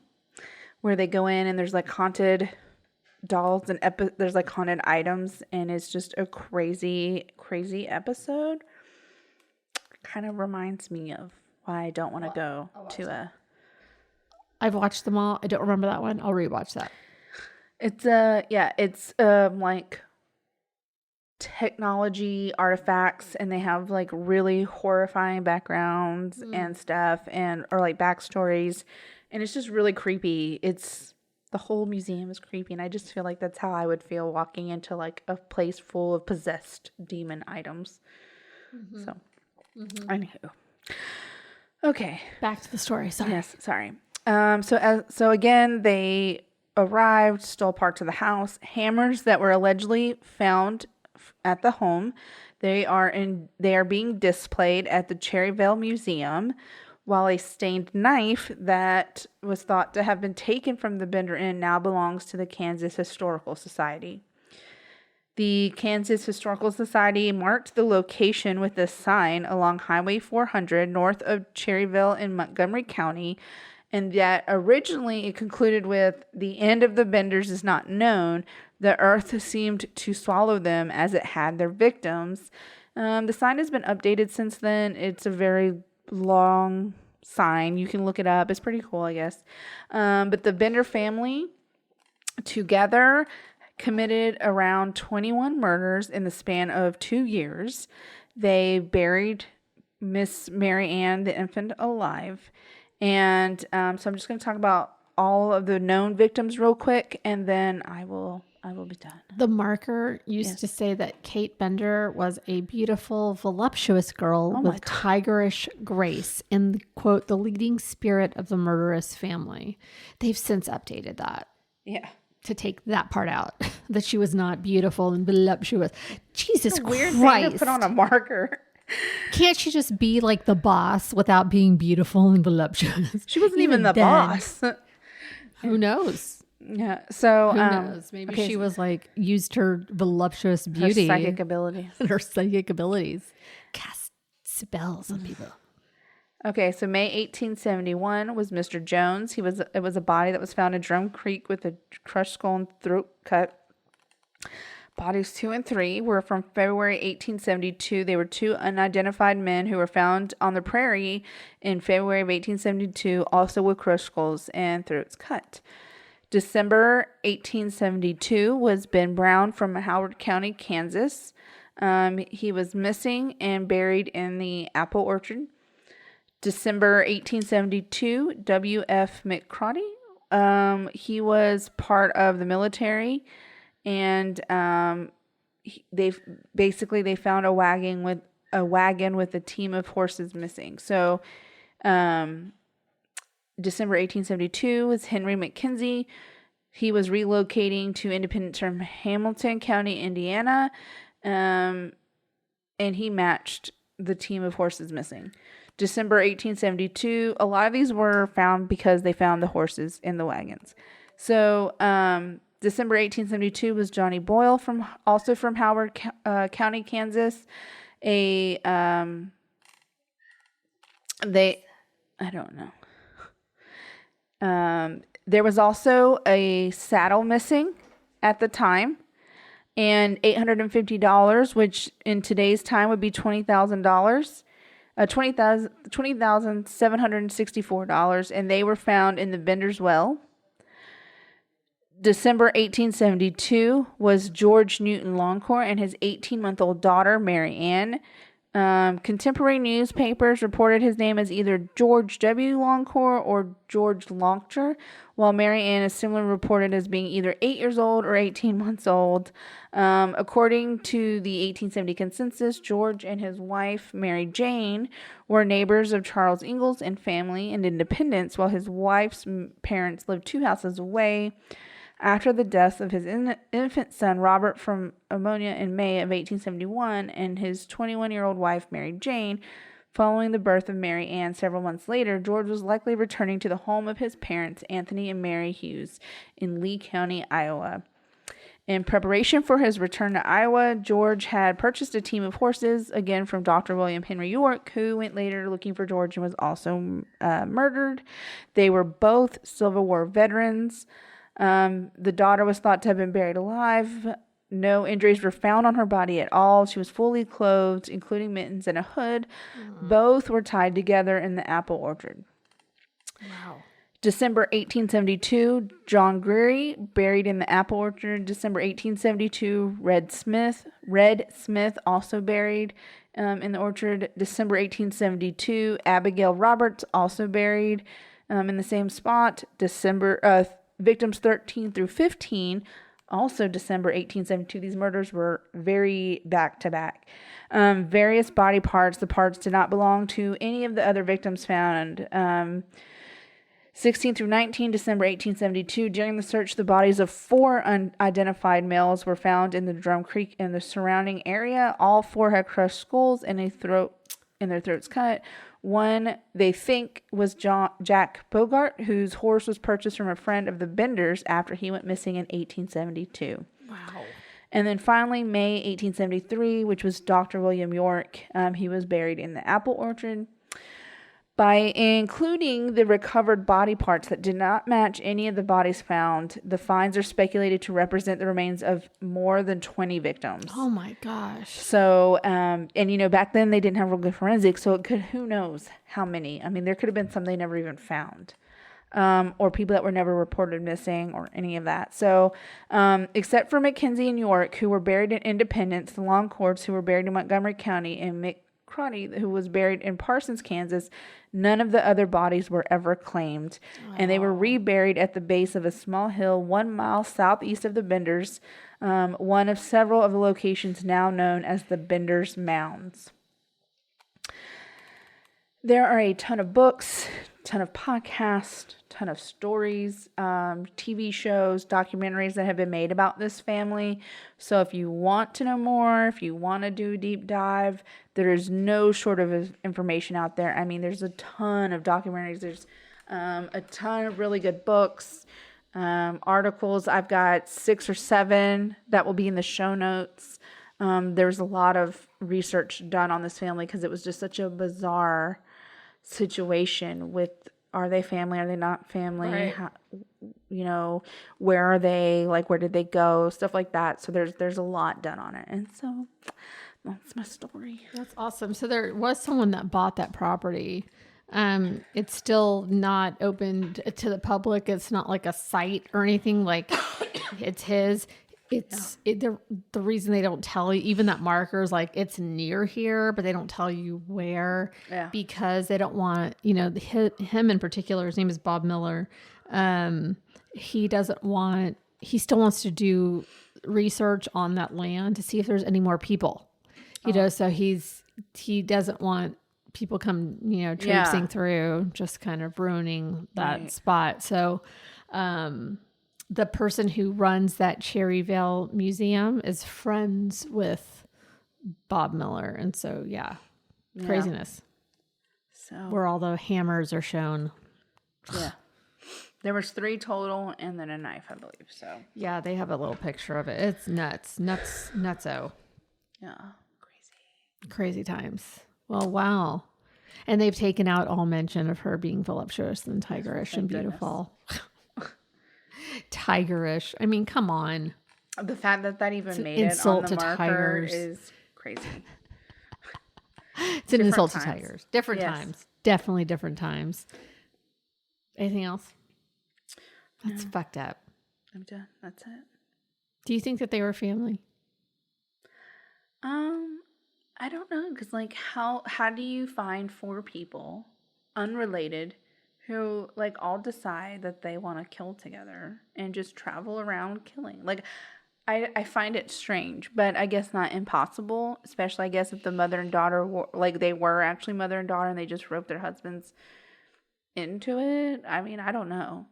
where they go in and there's like haunted dolls and there's like haunted items, and it's just a crazy episode. Kind of reminds me of why I don't want to go to a. I've watched them all. I don't remember that one. I'll rewatch that. It's like technology artifacts, and they have like really horrifying backgrounds and stuff, or like backstories, and it's just really creepy. The whole museum is creepy, and I just feel like that's how I would feel walking into like a place full of possessed demon items. So, anywho. Okay. Back to the story. Sorry. Yes, sorry. So again, they arrived, stole parts of the house, hammers that were allegedly found at the home. They are being displayed at the Cherryvale Museum. while a stained knife that was thought to have been taken from the Bender Inn now belongs to the Kansas Historical Society. The Kansas Historical Society marked the location with a sign along Highway 400 north of Cherryville in Montgomery County, and that originally it concluded with, "The end of the Benders is not known. The earth seemed to swallow them as it had their victims." The sign has been updated since then. It's a very long sign. You can look it up. It's pretty cool, I guess. But the Bender family together committed around 21 murders in the span of 2 years. They buried Miss Mary Ann, the infant, alive. And so I'm just going to talk about all of the known victims real quick, and then I will be done. The marker used to say that Kate Bender was a beautiful, voluptuous girl with tigerish grace and, quote, the leading spirit of the murderous family. They've since updated that. Yeah. To take that part out, that she was not beautiful and voluptuous. Jesus Christ. Weird thing to put on a marker. Can't she just be like the boss without being beautiful and voluptuous? She wasn't even the boss. Who knows? Yeah. So who knows? Maybe she was like used her voluptuous beauty, her psychic abilities, and her psychic abilities, cast spells on people. Okay, so May 1871 was Mr. Jones. It was a body that was found in Drum Creek with a crushed skull and throat cut. Bodies 2 and 3 were from February 1872. They were 2 unidentified men who were found on the prairie in February of 1872, also with crushed skulls and throats cut. December 1872 was Ben Brown from Howard County, Kansas. He was missing and buried in the apple orchard. December 1872, W.F. McCrotty. He was part of the military, and they found a wagon with a team of horses missing. So, December 1872 was Henry McKenzie. He was relocating to Independence from Hamilton County, Indiana, and he matched the team of horses missing. December 1872, a lot of these were found because they found the horses in the wagons. So, December 1872 was Johnny Boyle also from Howard County, Kansas. I don't know. There was also a saddle missing at the time, and $850, which in today's time would be $20,000. $20,764, and they were found in the Bender's Well. December 1872 was George Newton Longcore and his 18-month-old daughter, Mary Ann. Contemporary newspapers reported his name as either George W. Longcore or George Lonkter, while Mary Ann is similarly reported as being either 8 years old or 18 months old. According to the 1870 consensus, George and his wife, Mary Jane, were neighbors of Charles Ingalls and family in Independence, while his wife's parents lived 2 houses away. After the death of his infant son, Robert, from pneumonia in May of 1871, and his 21-year-old wife, Mary Jane, following the birth of Mary Ann several months later, George was likely returning to the home of his parents, Anthony and Mary Hughes, in Lee County, Iowa. In preparation for his return to Iowa, George had purchased a team of horses, again from Dr. William Henry York, who went later looking for George and was also murdered. They were both Civil War veterans. The daughter was thought to have been buried alive. No injuries were found on her body at all. She was fully clothed, including mittens and a hood. Mm-hmm. Both were tied together in the apple orchard. Wow. December 1872, John Greery, buried in the apple orchard. December 1872, Red Smith, also buried in the orchard. December 1872, Abigail Roberts, also buried in the same spot. Victims 13 through 15, also December 1872. These murders were very back-to-back. Various body parts. The parts did not belong to any of the other victims found. 16 through 19, December 1872. During the search, the bodies of 4 unidentified males were found in the Drum Creek and the surrounding area. All 4 had crushed skulls and a throat and their throats cut. One they think was Jack Bogart, whose horse was purchased from a friend of the Benders after he went missing in 1872. Wow. And then finally, May 1873, which was Dr. William York. He was buried in the apple orchard. By including the recovered body parts that did not match any of the bodies found, the finds are speculated to represent the remains of more than 20 victims. Oh my gosh. So, and back then they didn't have real good forensics, so it could, who knows how many. I mean, there could have been some they never even found. Or people that were never reported missing or any of that. So, except for Mackenzie and York, who were buried in Independence, the Longcords, who were buried in Montgomery County, and McCrotty, who was buried in Parsons, Kansas, none of the other bodies were ever claimed. And they were reburied at the base of a small hill 1 mile southeast of the Benders, one of several of the locations now known as the Benders Mounds. There are a ton of books, ton of podcasts, ton of stories, TV shows, documentaries that have been made about this family. So if you want to know more, if you want to do a deep dive, there is no short of information out there. I mean, there's a ton of documentaries. There's a ton of really good books, articles. I've got 6 or 7 that will be in the show notes. There's a lot of research done on this family because it was just such a bizarre situation with, are they family, are they not family, right. How, where are they, like, where did they go, stuff like that. So there's a lot done on it, and so that's my story. That's awesome. So there was someone that bought that property. It's still not open to the public. It's not like a site or anything, like it's his. The reason they don't tell you, even that marker is like it's near here, but they don't tell you where, because they don't want, him in particular, his name is Bob Miller. He still wants to do research on that land to see if there's any more people, so he doesn't want people come, traipsing through, just kind of ruining that spot. So, the person who runs that Cherryvale Museum is friends with Bob Miller. And so, craziness. So where all the hammers are shown. Yeah. There was 3 total and then a knife, I believe. So yeah, they have a little picture of it. It's nutso. Yeah. Crazy times. Well, wow. And they've taken out all mention of her being voluptuous and tigerish and beautiful. Tigerish. I mean, come on. The fact that even made it on the marker tigers is crazy. It's an insult to tigers. Different times. Definitely different times. Anything else? That's fucked up. I'm done. That's it. Do you think that they were family? I don't know, because how do you find 4 people unrelated who all decide that they want to kill together and just travel around killing? I find it strange, but I guess not impossible, especially I guess if the mother and daughter were, they were actually mother and daughter and they just roped their husbands into it. I mean, I don't know.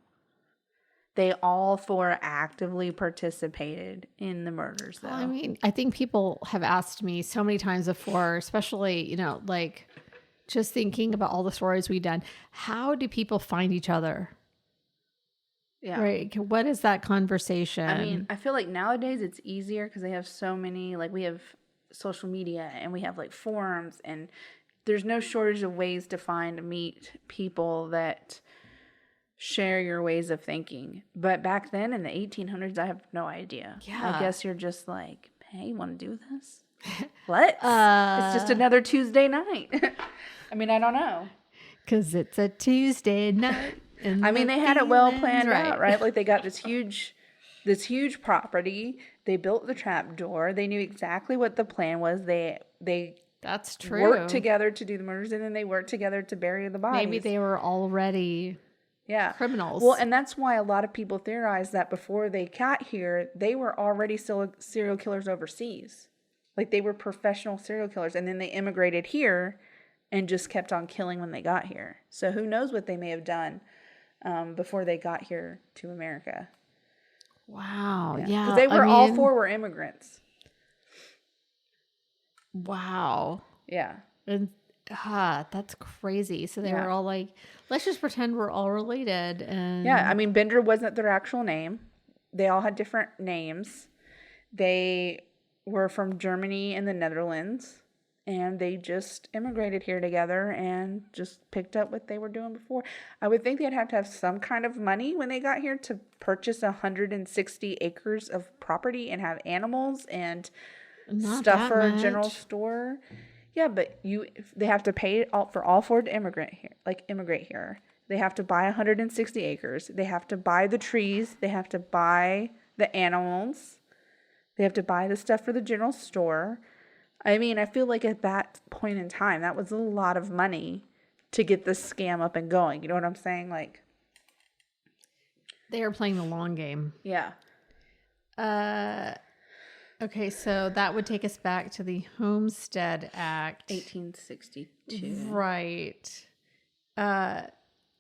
They all 4 actively participated in the murders, though. Well, I mean, I think people have asked me so many times before, especially, just thinking about all the stories we've done. How do people find each other? Yeah. Right. What is that conversation? I mean, I feel like nowadays it's easier because they have so many, we have social media and we have forums, and there's no shortage of ways to meet people that share your ways of thinking. But back then in the 1800s, I have no idea. Yeah. I guess you're just hey, you want to do this? Let's. It's just another Tuesday night. I mean, I don't know. Because it's a Tuesday night. I mean, they had it well planned out, right? They got this huge property. They built the trap door. They knew exactly what the plan was. They That's true. Worked together to do the murders, and then they worked together to bury the bodies. Maybe they were already criminals. Well, and that's why a lot of people theorize that before they got here, they were already still serial killers overseas. They were professional serial killers, and then they immigrated here and just kept on killing when they got here. So who knows what they may have done before they got here to America. Wow. Yeah. Because all 4 were immigrants. Wow. Yeah. And That's crazy. So they were all like, let's just pretend we're all related. And yeah, I mean, Bender wasn't their actual name. They all had different names. They were from Germany and the Netherlands, and they just immigrated here together and just picked up what they were doing before. I would think they'd have to have some kind of money when they got here to purchase 160 acres of property and have animals and stuff for a general store. Yeah, but they have to pay for all four to immigrate here. They have to buy 160 acres. They have to buy the trees. They have to buy the animals. They have to buy the stuff for the general store. I mean, I feel like at that point in time, that was a lot of money to get this scam up and going. You know what I'm saying? Like, they are playing the long game. Yeah. Okay, so that would take us back to the Homestead Act. 1862. Right.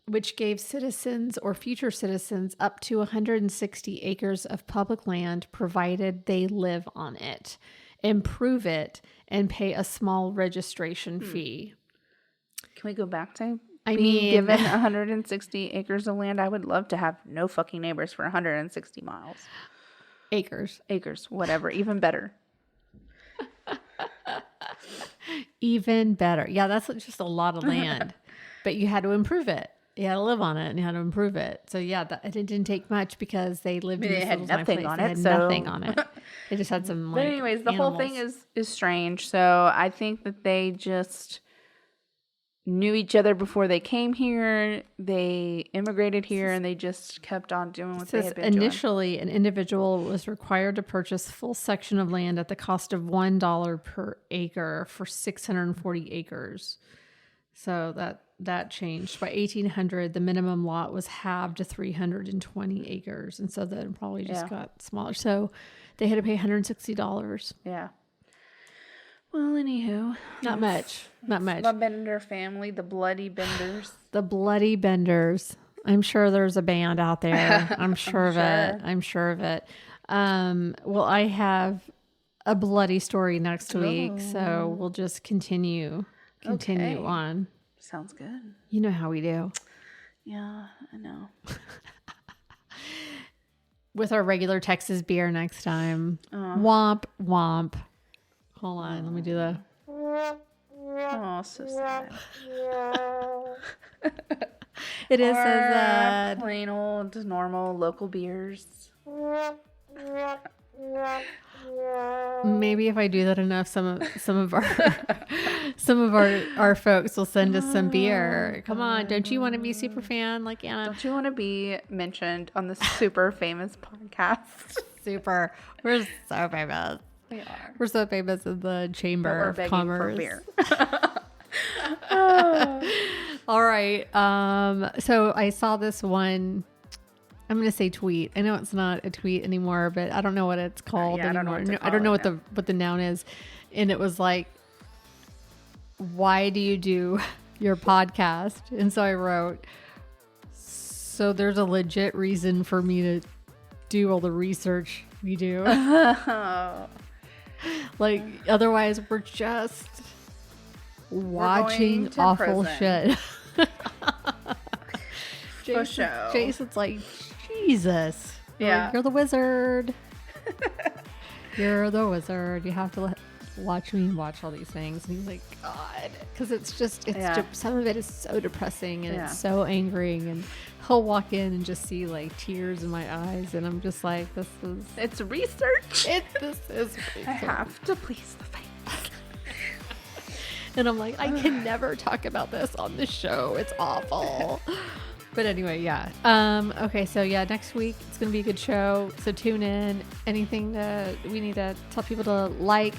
Which gave citizens or future citizens up to 160 acres of public land, provided they live on it, improve it, and pay a small registration fee. Can we go back to being given 160 acres of land? I would love to have no fucking neighbors for 160 miles. Acres, whatever, even better. Even better. Yeah, that's just a lot of land, but you had to improve it. You had to live on it and you had to improve it. So yeah, it didn't take much because they lived in this little tiny place. They had nothing on it. They just had some. But anyways, the whole thing is strange. So I think that they just knew each other before they came here. They immigrated here and they just kept on doing what they had been doing. Initially, an individual was required to purchase a full section of land at the cost of $1 per acre for 640 acres. So that changed. By 1800, the minimum lot was halved to 320 acres. And so then probably just got smaller. So they had to pay $160. Yeah. Well, anywho. Not much. The Bender family, the Bloody Benders. The Bloody Benders. I'm sure there's a band out there. I'm sure of it. Well, I have a bloody story next week. So we'll just continue on. Sounds good. You know how we do. Yeah, I know. With our regular Texas beer next time. Womp, womp. Hold on, let me do the... Oh, so sad. It is so sad. Plain old, normal, local beers. Maybe if I do that enough, some of our folks will send us some beer. Come on, don't you want to be super fan like Anna? Don't you want to be mentioned on the super famous podcast? Super. We're so famous. We are. We're so famous in the Chamber of Commerce. For beer. All right. So I saw this one. I'm going to say tweet. I know it's not a tweet anymore, but I don't know what it's called anymore. I don't know what the noun is. And it was like, why do you do your podcast? And so I wrote, so there's a legit reason for me to do all the research we do. Like, otherwise we're just watching awful shit. Jason's like, Jesus. Yeah. Like, you're the wizard. You're the wizard. You have to watch me watch all these things. And he's like, God. Because it's just, some of it is so depressing and it's so angering. And he'll walk in and just see like tears in my eyes. And I'm just like, it's research. This is research. I have to please the fans. And I'm like, I can never talk about this on the show. It's awful. But anyway, yeah. Okay, so yeah, next week it's going to be a good show. So tune in. We need to tell people to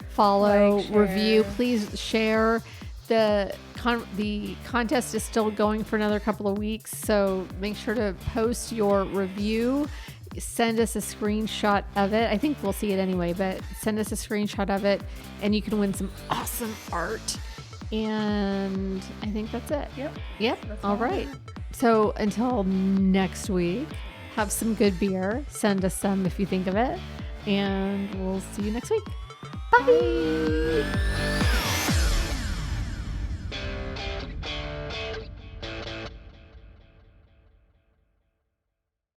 follow, review. Please share. The contest is still going for another couple of weeks. So make sure to post your review. Send us a screenshot of it. I think we'll see it anyway, but send us a screenshot of it and you can win some awesome art. And I think that's it. Yep. All right. So until next week, have some good beer. Send us some if you think of it. And we'll see you next week. Bye.